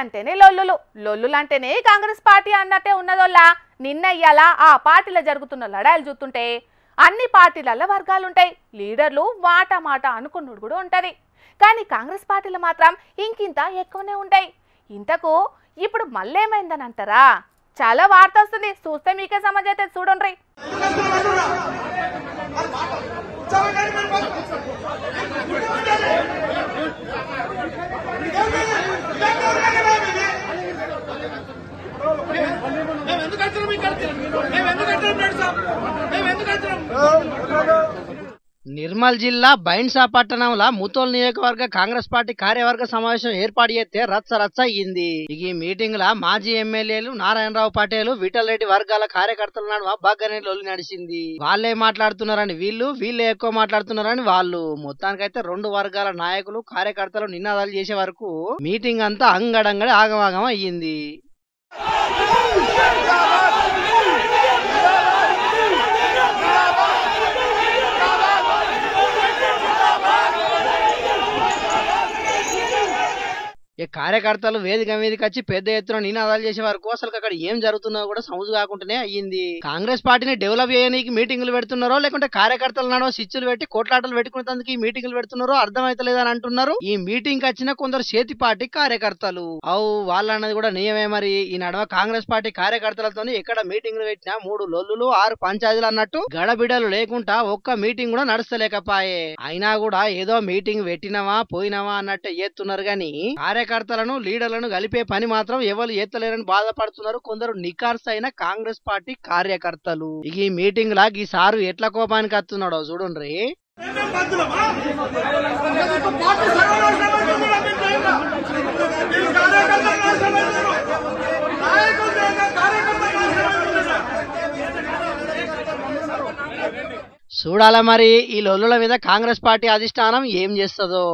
అంటేనే లొల్లులంటేనే కాంగ్రెస్ పార్టీ అన్నట్టే ఉన్నదోల్లా. నిన్న ఇయ్యాల ఆ పార్టీలో జరుగుతున్న లడాయిలు చూస్తుంటే అన్ని పార్టీలలో వర్గాలుంటాయి, లీడర్లు మాట అనుకున్నది కూడా ఉంటది. కానీ కాంగ్రెస్ పార్టీలో మాత్రం ఇంకింత ఎక్కువనే ఉంటాయి. ఇంతకు ఇప్పుడు మళ్ళేమైందని అంటారా? చాలా వార్త వస్తుంది, చూస్తే మీకే సమాజ్ అయితే చూడండి. నిర్మల్ జిల్లా బైన్సా పట్టణంలో ముతోల్ నియోజకవర్గ కాంగ్రెస్ పార్టీ కార్యవర్గ సమావేశం ఏర్పాటు చేస్తే రచ్చ అయ్యింది. ఈ మీటింగ్ లా మాజీ ఎమ్మెల్యేలు నారాయణరావు పటేల్, విఠల్ రెడ్డి వర్గాల కార్యకర్తల నడుమ బాగానే లొల్లి నడిచింది. వాళ్ళే మాట్లాడుతున్నారని వీళ్ళే ఎక్కువ మాట్లాడుతున్నారని వాళ్ళు. మొత్తానికైతే రెండు వర్గాల నాయకులు కార్యకర్తలు నినాదాలు చేసే వరకు మీటింగ్ అంతా అంగడంగడి ఆగమాగం అయ్యింది. ఈ కార్యకర్తలు వేదిక మీదకి వచ్చి పెద్ద ఎత్తున నినాదాలు చేసే వరకు అసలు అక్కడ ఏం జరుగుతుందో కూడా సమజు కాకుండానే అయ్యింది. కాంగ్రెస్ పార్టీని డెవలప్ చేయడానికి మీటింగులు పెడుతున్నారో లేకుంటే కార్యకర్తల నడవ సిచ్చులు పెట్టి కోట్లాటలు పెట్టుకునేందుకు ఈ మీటింగులు పెడుతున్నారో అర్థమైతలేదని అంటున్నారు ఈ మీటింగ్ కి వచ్చిన కొందరు చేతి పార్టీ కార్యకర్తలు. వాళ్ళన్నది కూడా నియమే. మరి ఈ నడవ కాంగ్రెస్ పార్టీ కార్యకర్తలతో ఎక్కడ మీటింగులు పెట్టినా 3 లొల్లులు 6 పంచాయతీలు అన్నట్టు గడబిడలు లేకుండా ఒక్క మీటింగ్ కూడా నడుస్తలేకపాయే. అయినా కూడా ఏదో మీటింగ్ పెట్టినవా పోయినవా అన్నట్టు చేస్తున్నారు గాని కార్యకర్తలను లీడర్లను కలిపే పని మాత్రం ఎవరు ఎత్తలేరని బాధపడుతున్నారు కొందరు నికార్స్ అయిన కాంగ్రెస్ పార్టీ కార్యకర్తలు. ఈ మీటింగ్ లా ఈ సారు ఎట్లా కోపానికి వస్తున్నాడో చూడండి. చూడాల మరి ఈ లొల్లుల మీద కాంగ్రెస్ పార్టీ అధిష్టానం ఏం చేస్తుందో.